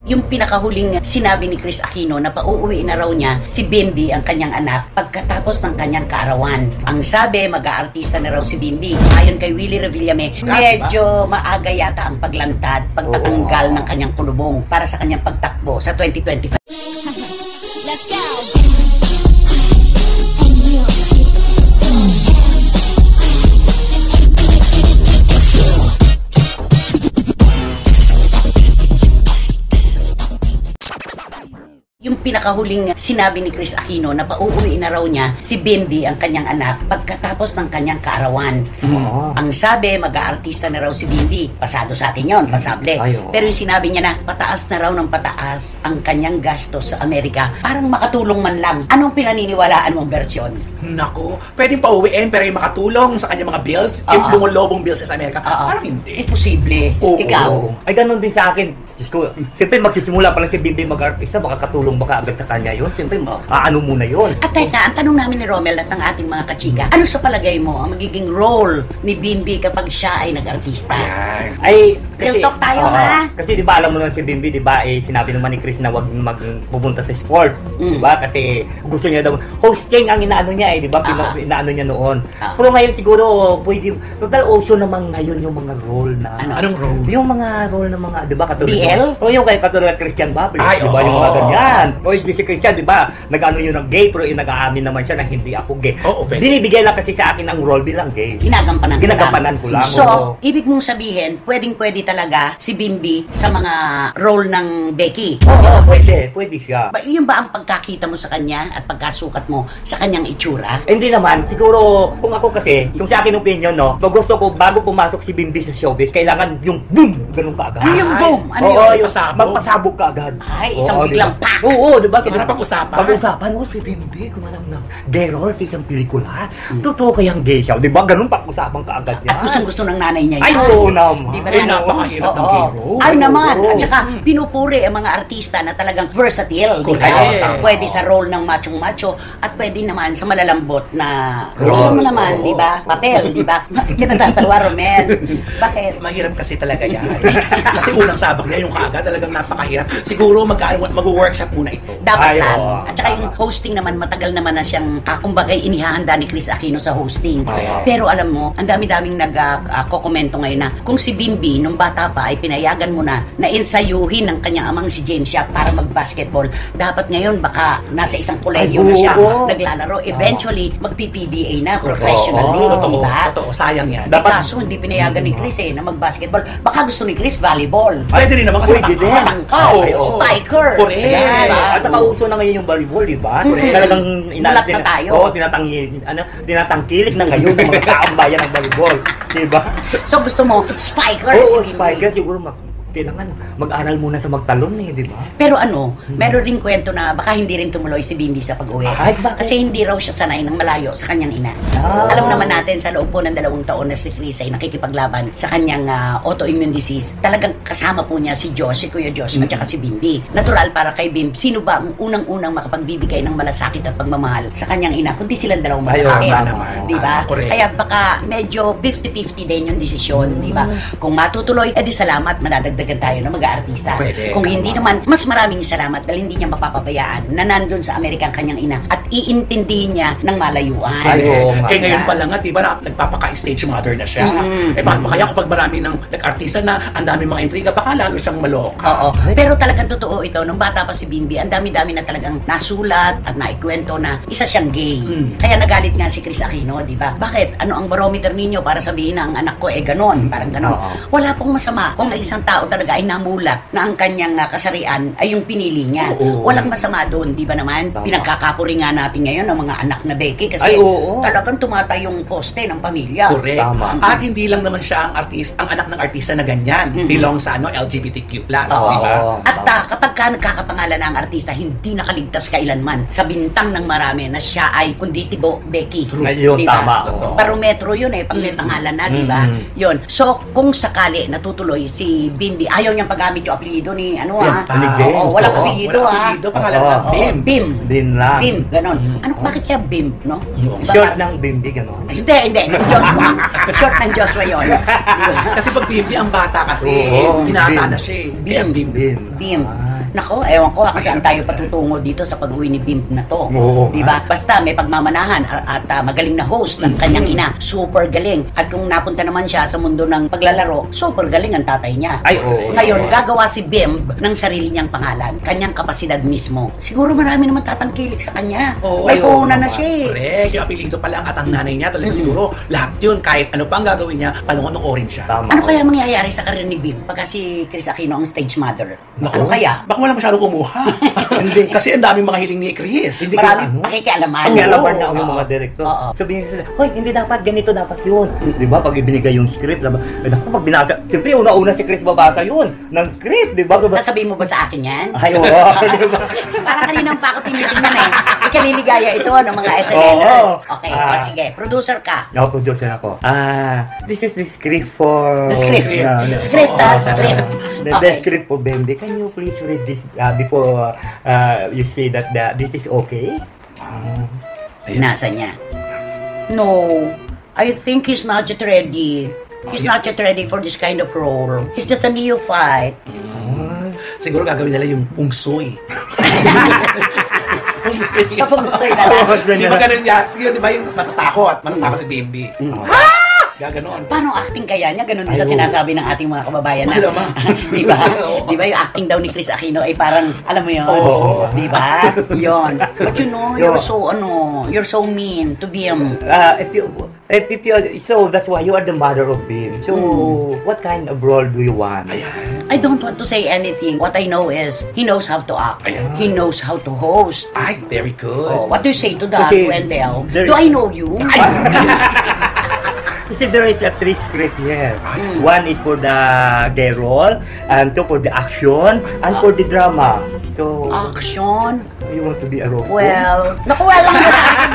Yung pinakahuling sinabi ni Chris Aquino na pauuwi na raw niya si Bimbi, ang kanyang anak, pagkatapos ng kanyang kaarawan. Ang sabi, mag-aartista na raw si Bimbi. Ayon kay Willie Revillame, medyo maaga yata ang paglantad, pagtatanggal ng kanyang kulubong para sa kanyang pagtakbo sa 2025. Let's go! Yung pinakahuling sinabi ni Chris Aquino na pauuwi na raw niya si Bimbi, ang kanyang anak, pagkatapos ng kanyang kaarawan. Ang sabi, mag-aartista na raw si Bimbi. Pasado sa atin yun, pasable. Pero yung sinabi niya na pataas na raw ng pataas ang kanyang gastos sa Amerika, parang makatulong man lang. Anong pinaniniwalaan mong bersyon? Nako, pwedeng pauwiin pero yung makatulong sa kanyang mga bills, yung lumulobong bills sa Amerika, parang hindi. Imposible. Ikaw? Ay, ganun din sa akin. Siyempre, magsisimula pa lang si Bimbi mag-artista, makakatulong baka agad sa kanya yun. Siyempre, ano muna yun. At teka, ang tanong namin ni Romel at ng ating mga kachika, ano sa palagay mo ang magiging role ni Bimbi kapag siya ay nag-artista? Ay, Real talk tayo, ha? Kasi di ba alam mo na si Bimbi, di ba, sinabi naman ni Chris na wag magpupunta sa sport. Di ba? Kasi gusto niya daw, hosting ang inaano niya di ba? Inaano niya noon. Pero ngayon siguro, pwede, total uso naman ngayon yung mga role na, Anong role? yung mga role ng mga, di ba, katulad BL? o yung kay katulad Christian Babel, di ba, yung mga ganyan. O yung si Christian, di ba, nag-ano yun ng gay, pero nag-aamin naman siya na hindi ako gay. Binibigay lang kasi sa akin ang role bilang gay. Ginagampanan ko lang. So, ibig mong sabihin, pwedeng-pwede talaga si Bimbi sa mga role ng Becky? Oo, pwede siya. Yun ba ang pagkakita mo sa kanya at pagkasukat mo sa kanyang itsura? Hindi naman, siguro, kung ako kasi, yung sa akin opinion, no, pag gusto ko, bago pumasok si Bimbi sa showbiz, kailangan yung boom, ganun ka agad. Yung boom? Ano yun? Magpasabog ka agad. Ay, isang biglang pak! Oo, diba? Siguro pag-usapan. Pag-usapan, si Bimbi, kumanap ng gay role sa isang pelikula. Totoo kayang gay siya, diba? Ganun pag-usapan ka agad yan. At gustong-gusto ng nanay niya yan. Ay, oo naman. Di ba napakahirap ng gay role. Ay naman. At saka, pinupuri ang mga artista na talagang versatile. Di ba? Pwede sa role ng machong-macho at pwede naman sa malalambot na role mo naman, di ba? Papel, di ba? Kinatatawa, Romel. Bakit? Mahirap kasi talaga yan. Kasi unang sabak niya yung kaagad, talagang napakahirap. Siguro mag-workshop muna ito. Dapat lang. At saka yung hosting naman, matagal naman na siyang, kumbaga, inihahanda ni Chris Aquino sa hosting. Pero alam mo, ang dami-daming nag-kokomento ngayon na kung si Bimbi, nung bata pa, ay pinayagan mo na ensayuhin ng kanyang amang si James Yap para mag-basketball. Dapat ngayon, baka nasa isang kolehiyo na siya naglalaro. Eventually, mag-PPBA na, professionally. Diba? Totoo, sayang yan. Kaso, hindi pinayagan ni Chris na mag-basketball. Baka gusto ni Chris volleyball. Pwede rin naman kasi matangkad. Spiker. Correct. At saka uso na ngayon yung volleyball, di ba? Talagang mulat na tayo. Oo, tinatangkilik na ngayon yung mga kaambayan ng volleyball, di ba? So gusto mo spiker? Oo, spiker siguro kailangan mag-aral muna sa magtalon di ba? Pero meron ring kwento na baka hindi rin tumuloy si Bimbi sa pag-uwi. Kasi hindi raw siya sanay ng malayo sa kanyang ina. Alam naman natin sa loob po ng 2 taon na si Chris ay nakikipaglaban sa kanyang autoimmune disease. Talagang kasama po niya si Josh, si Kuya Josh, at saka si Bimbi. Natural para kay Bimbi, sino ba ang unang-unang makapagbibigay ng malasakit at pagmamahal sa kanyang ina, kundi silang dalawang magkakapatid. Di ba? Kaya baka medyo 50-50 din yung desisyon, di ba? Kung matutuloy, edi salamat, madadagdagan tayo ng mag-aartista. Kung hindi naman, mas maraming salamat dahil hindi niya mapapabayaan na nandun sa Amerika ang kanyang ina at iintindihin niya ng malayuan. Ngayon pa lang nga, diba, nagpapaka-stage mother na siya. Kaya kapag marami ng nag-artista na ang dami mga intriga, baka lalo siyang maloka. Pero talagang totoo ito, nung bata pa si Bimbi, ang dami-dami na talagang nasulat at naikwento na isa siyang gay. Kaya nagalit nga si Chris Aquino, di ba? Bakit? Ano ang barometer ninyo para sabihin na ang anak ko ganon? Parang ganon. Wala pong masama kung isang tao talaga ay namulat na ang kanyang kasarian ay yung pinili niya. Walang masama doon, di ba naman? Pinagkakapuri nga natin ngayon ng mga anak na Becky kasi talagang tumatay yung poste ng pamilya. Correct. At hindi lang naman siya ang anak ng artista na ganyan. Belong sa LGBTQ+. Diba? At kapag nagkakapangalan na ang artista, hindi nakaligtas kailanman sa bintang ng marami na siya ay kundi tibo Becky. Yun, tama. Parometro yun pag may pangalan na, di ba? Yun. So, kung sakali natutuloy si Bimbi, ayaw niyang paggamit yung apelyido ni walang apelyido pangalan lang Bim lang. Bim, ganon. Bakit kaya Bim, no? Short ng Bimbi, ganon. Hindi, Joshua. Short ng Joshua yun. Kasi pag Bimbi, ang bata kasi, binata na siya. Bim. Nako, ewan ko kung saan tayo patutungo dito sa pag-uwi ni Bimp na to. Oo. Di ba? Basta may pagmamanahan at magaling na host ng kanyang ina. Super galing. At kung napunta naman siya sa mundo ng paglalaro, super galing ang tatay niya. Ay, oo. Ngayon, gagawa si Bimp ng sarili niyang pangalan, kanyang kapasidad mismo. Siguro marami naman tatangkilik sa kanya. May puhunan na siya eh. Correct. Yung apelido pa lang at ang nanay niya talagang siguro lahat yun, kahit ano pa ang gagawin niya, panungunuorin siya. Tama. Ano kaya mangyayari sa karir ni Bimp pagka si Chris Aquino ang stage mother? Ano kaya? Baka wala masyadong kumuha. Hindi. Kasi ang daming mga hiling ni Chris. Hindi Marami ano? pakikialaman. Ang alaman na Oo. yung mga director. Oo. Sabihin sila, hoy, hindi dapat, ganito dapat yun. Di ba? Pag ibinigay yung script, diba? Naku, pag binasa, siyempre, una-una si Chris babasa yun ng script, di ba? Sasabihin mo ba sa akin yan? Ay, oo. Di ba? Parang kaninang pa ako tinitingnan eh. Ikaliligaya ito ng mga SNLers. Oo. Okay, o sige. Producer ka. Ako, producer ako. This is the script for... The script. Script, script. The Okay. script for Bembe. Can you please read this before you say that this is okay? Nasa niya. No, I think he's not yet ready. He's not yet ready for this kind of role. He's just a neophyte. Siguro gagawin nila yung pungsoy. Sa pungsoy na lang. Di ba ganun yan? Yun, di ba yung matatakot si Bimbi. Gaganon. Paano acting kaya niya? Ganun din sa Ay, oo. sinasabi ng ating mga kababayan na. Malamang. Di ba? Oo. Di ba yung acting daw ni Chris Aquino ay parang, alam mo yun? Oo. Di ba? Yun. But you know, you're so mean to him. If you so that's why you are the mother of him. So what kind of role do you want? I don't want to say anything. What I know is, he knows how to act. Ayan. He knows how to host. Ay, very good. Oh, what do you say to that, Kasi Wendell? there- Do I know you? Kasi there is a three script here. Ay. One is for the gay role, and two for the action, and for the drama. So, Action? you want to be a roast? Well, naku, lang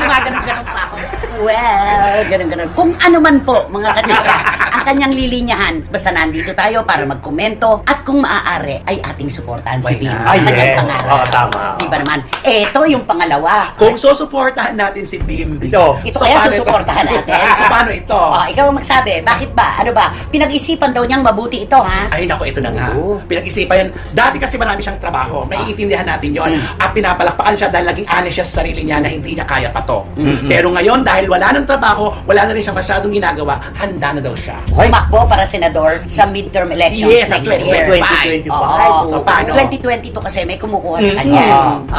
gumaganon-ganon pa ako. Well, ganun-ganon. Kung ano man po, mga kachika, ang kanyang lilinyahan, basta nandito tayo para magkomento at kung maaari ay ating suportahan si Why Bim not? sa Ay, kanyang yes. pangarap. Oo, tama. Di ba naman? Ito yung pangalawa. Kung susuportahan natin si Bimbi. Ito. Ito kaya paano susuportahan natin. So, paano ito? Oh, ikaw ang magsabi, bakit ba? Ano ba? Pinag-isipan daw niyang mabuti ito, ha? Ay, nako, ito na nga. Oo. Pinag-isipan yan. Dati kasi marami siyang trabaho. Maiintindihan natin yon. At pinapalakpakan siya dahil naging honest siya sa sarili niya na hindi niya kaya pa to. Pero ngayon, dahil wala ng trabaho, wala na rin siyang masyadong ginagawa, handa na daw siya. Hoy, Tumakbo para senador sa midterm elections Yes, next at year. 2025. 2025. Oo. So, paano? 2022 kasi may kumukuha sa kanya.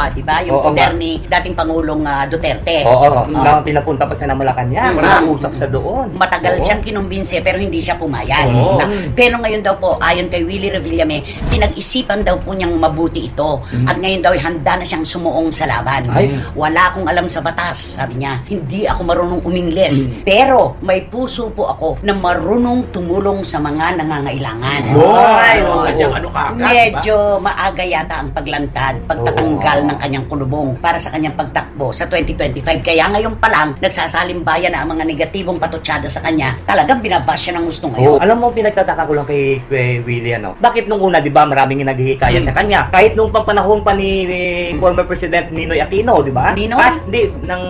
Di ba? Yung Oo, poder nga. ni dating Pangulong Duterte. Oo, na pinapunta pa siya ng Malacanang. Usap sa doon. Matagal Oo. siyang kinumbinse pero hindi siya pumayag. Oo. Pero ngayon daw po, ayon kay Willie Revillame, pinag-isipan daw po niyang mabuti ito. At ngayon daw ay handa na siyang sumuong sa laban. Ay. Wala akong alam sa batas, sabi niya. Hindi ako marunong umingles. Pero may puso po ako na marunong tumulong sa mga nangangailangan. Ay, Oo. kanyang ano ka agad, Medyo maaga yata ang paglantad, pagtatanggal ng kanyang kulubong para sa kanyang pagtakbo sa 2025. Kaya ngayon pa lang, nagsasalimbayan na ang mga negatibong patutsada sa kanya. Talagang binabash siya ng gusto ngayon. Alam mo, pinagtataka ko lang kay Willie, ano? Bakit nung una, di ba, maraming naghihikayat sa kanya? Kahit nung panahon pa ni former President Ninoy Aquino, di ba? Ninoy? Hindi, ng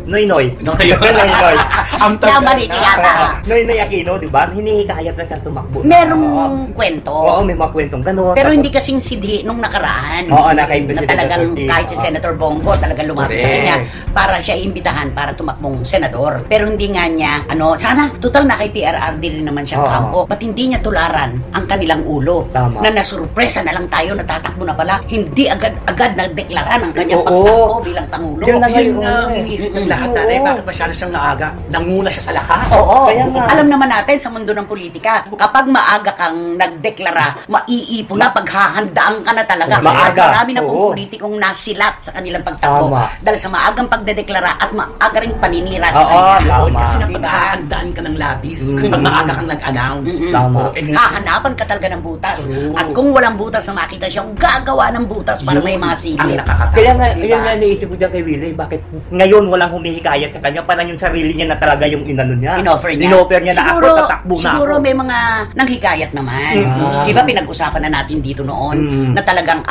Noynoy. Noynoy. Noynoy. Ang Namali yata. Noynoy Aquino, di ba? Hinihikayat na siya tumakbo. Merong kwento. Oo, may mga kwentong gano'n. Pero Tapos- hindi kasing sidhi nung nakaraan. Oo, na kay na President talagang Duterte. kahit si Senator Bongo talagang lumapit sa Correct. kanya para siya imbitahan para tumakbong senador. Pero hindi nga niya, sana, total na kay PRRD rin naman siya Oo. kampo. Ba't hindi niya tularan ang kanilang ulo? Tama. Na nasurpresa na lang tayo, natatakbo na pala. Hindi agad nagdeklaran ang kanyang Oo. pagtakbo bilang Pangulo. Yun na nga Yun yung nga ano ang eh. iniisip ng lahat natin. Bakit masyado siyang naaga? Nanguna siya sa lahat. Oo, Kaya nga. alam naman natin sa mundo ng politika, kapag maaga kang nagdeklara, maiipon na, paghahandaan ka na talaga. Maaga. Marami na Oo. pong politikong nasilat sa kanilang pagtakbo. Tama. Dahil sa maagang pagdedeklara at maaga ring paninira sa Oo, kanya. Oo, tama. kasi Diba? napaghahandaan ka ng labis. Pag maaga kang nag-announce. Tama. Oo, eh, Hahanapan ka talaga ng butas. Oo. At kung walang butas na makita siya, gagawa ng butas para yun may mga ang silid. nakakatakot. Kaya nga, Diba? yun nga naisip ko dyan kay Willie, bakit ngayon walang humihikayat sa kanya, parang yung sarili niya na talaga yung inano niya. Inoffer niya. Inoffer niya na ako, tatakbo na siguro ako. may mga nanghikayat naman. Ah. Di ba pinag-usapan na natin dito noon na talagang,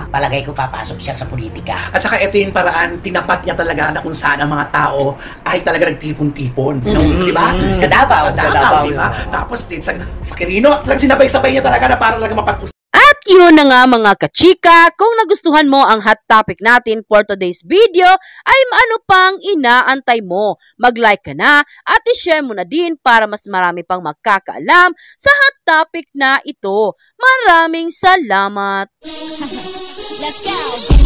palagay ko papasok siya sa politika. At saka ito yung paraan, tinapat niya talaga na kung saan ang mga tao ay talaga nagtipon-tipon. Di ba? Sa Davao. Sa Davao, di ba? Tapos din sa Quirino, talagang sinabay-sabay niya talaga na para talaga mapag-usapan. At At yun na nga mga kachika, kung nagustuhan mo ang hot topic natin for today's video, ay ano pang inaantay mo? Mag-like ka na at i-share mo na din para mas marami pang magkakaalam sa hot topic na ito. Maraming salamat! Let's go.